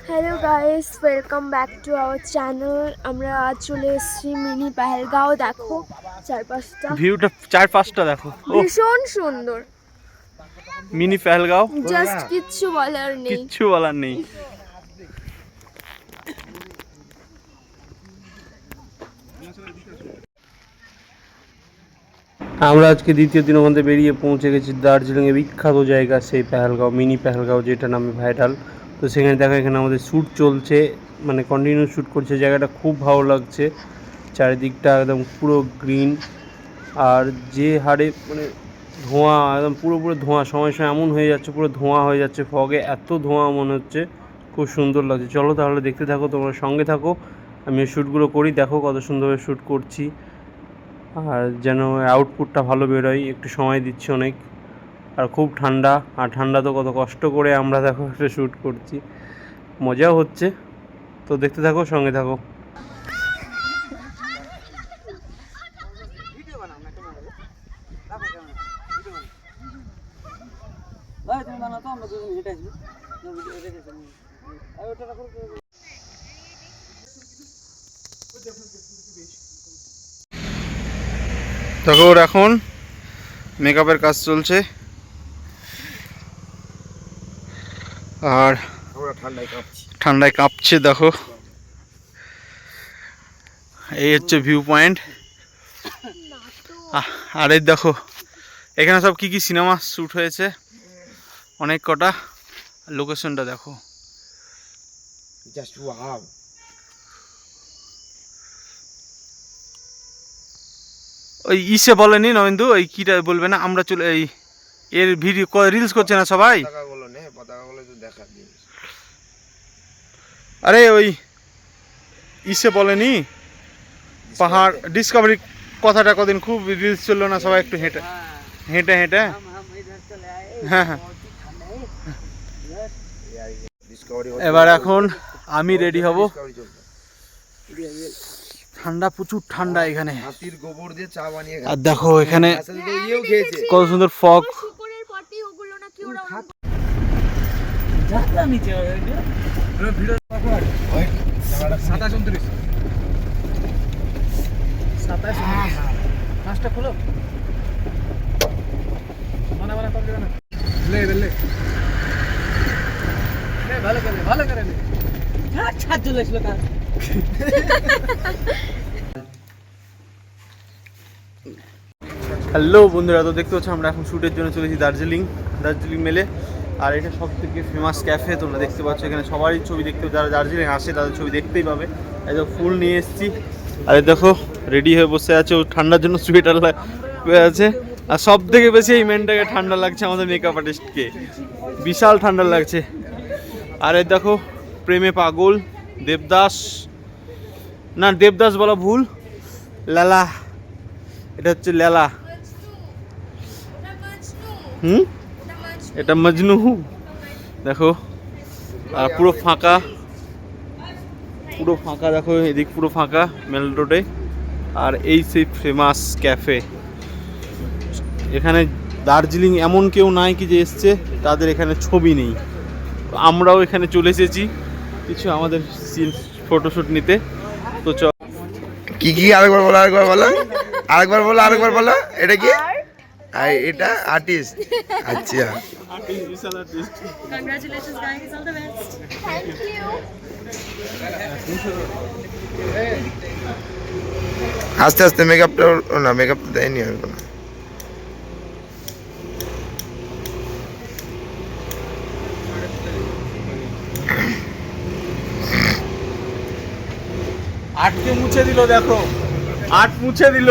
Hello guys, welcome back to our channel. আমরা আজ চলে এসেছি মিনি পেহেলগাঁও। দেখো চারপাশটা, ভিউটা চারপাশটা দেখো, ও ভীষণ সুন্দর। মিনি পেহেলগাঁও, জাস্ট কিচ্ছু বলার নেই। কিচ্ছু বলার নেই। আমরা আজকে দ্বিতীয় দিনের মধ্যে বেরিয়ে পৌঁছে গেছি দার্জিলিংয়ে বিখ্যাত জায়গা সেই পেহেলগাঁও, মিনি পেহেলগাঁও, যেটা নামে ভাইরাল। তো সেখানে দেখো এখানে আমাদের শ্যুট চলছে, মানে কন্টিনিউ শ্যুট করছে। জায়গাটা খুব ভালো লাগছে, চারিদিকটা একদম পুরো গ্রিন। আর যে হারে মানে ধোঁয়া, একদম পুরো ধোঁয়া, সময় সময় এমন হয়ে যাচ্ছে পুরো ধোঁয়া হয়ে যাচ্ছে, ফগে এত ধোঁয়া মনে হচ্ছে। খুব সুন্দর লাগছে। চলো তাহলে দেখতে থাকো, তোমরা সঙ্গে থাকো, আমি শ্যুটগুলো করি, দেখো কত সুন্দরভাবে শ্যুট করছি। আর যেন আউটপুটটা ভালো বেরোয়, একটু সময় দিচ্ছি অনেক। আর খুব ঠান্ডা, আর ঠান্ডা তো কত কষ্ট করে আমরা দেখো একটা শ্যুট করছি, মজাও হচ্ছে। তো দেখতে থাকো, সঙ্গে থাকো। দেখো ওর এখন মেকআপের কাজ চলছে, আর ঠান্ডায় কাঁপছে। দেখো এই হচ্ছে ভিউ পয়েন্ট। আর এই দেখো এখানে সব কি সিনেমা শ্যুট হয়েছে, অনেক কটা। লোকেশনটা দেখো, ওই ইসে বলেনি নবেন্দু, ওই কিটা বলবে না, আমরা চলে এই এর ভিডিও রিলস করছে না সবাই। আরে ওই ইসে বলেনি পাহাড় ডিসকভারি কথাটা, কদিন খুব রিলস চললো না, সবাই একটু হেঁটে হেঁটে হেঁটে। হ্যাঁ হ্যাঁ, এবার এখন আমি রেডি হব। ঠান্ডা, প্রচুর ঠান্ডা এখানে। আর দেখো এখানে কত সুন্দর ফগ। হ্যালো বন্ধুরা, তো দেখতে পাচ্ছ আমরা এখন শ্যুটের জন্য চলেছি দার্জিলিং মেলে। আর এটা সব থেকে ফেমাস ক্যাফে, তোমরা দেখতে পাচ্ছ এখানে সবারই ছবি দেখতে, যারা দার্জিলিং আসে তাদের ছবি দেখতেই পাবে। একদম ফুল নিয়ে এসেছি। আর দেখো রেডি হয়ে বসে আছে, ও ঠান্ডার জন্য সোয়েটার হয়ে আছে। আর সব থেকে বেশি এই মেনটাকে ঠান্ডা লাগছে আমাদের মেকআপ আর্টিস্টকে, বিশাল ঠান্ডা লাগছে। আর এই দেখো প্রেমে পাগল দেবদাস, না দেবদাস বলা ভুল, লালা, এটা হচ্ছে লেলা। এটা মজনু। দেখো আর পুরো ফাঁকা, দেখো এদিক পুরো ফাঁকা মেল রোডে। আর এই সেই ফেমাস ক্যাফে। এখানে দার্জিলিং এমন কেউ নাই কি যে এসছে তাদের এখানে ছবি নেই। আমরাও এখানে চলে এসেছি কিছু আমাদের সিন ফটোশ্যুট নিতে। তো কি আরেকবার বলো এটা কি? এটা আর্টিস্ট। আচ্ছা, Congratulations guys, all the best. Thank you. আস্তে আস্তে মেকআপটা না, মেকআপটা দেয়নি আমি কোনো। আটকে মুছে দিল, দেখো মুছে দিল।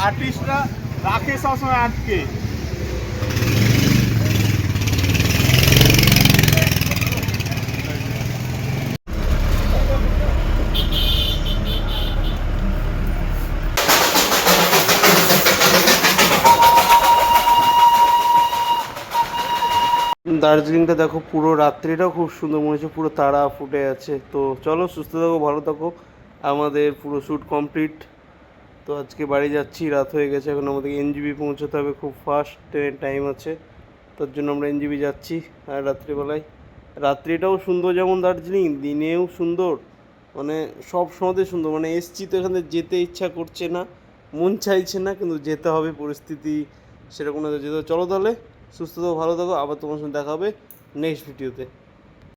আর্টিস্টরা রাখে সবসময় আটকে। দার্জিলিংটা দেখো পুরো রাত্রিটাও খুব সুন্দর মনে হচ্ছে, পুরো তারা ফুটে আছে। তো চলো, সুস্থ থাকো, ভালো থাকো। আমাদের পুরো শ্যুট কমপ্লিট। তো আজকে বাড়ি যাচ্ছি, রাত হয়ে গেছে, এখন আমাদের এনজিবি পৌঁছতে হবে, খুব ফাস্ট ট্রেনের টাইম আছে। তার জন্য আমরা এনজিবি যাচ্ছি। আর রাত্রিবেলায়, রাত্রিটাও সুন্দর যেমন দার্জিলিং, দিনেও সুন্দর, মানে সব সময়তে সুন্দর। মানে এসছি তো এখানে যেতে ইচ্ছা করছে না, মন চাইছে না, কিন্তু যেতে হবে, পরিস্থিতি সেরকম না যেতে হবে। চলো তাহলে, সুস্থ থাকো, ভালো থাকো, আবার তোমার সঙ্গে দেখা হবে নেক্সট ভিডিওতে।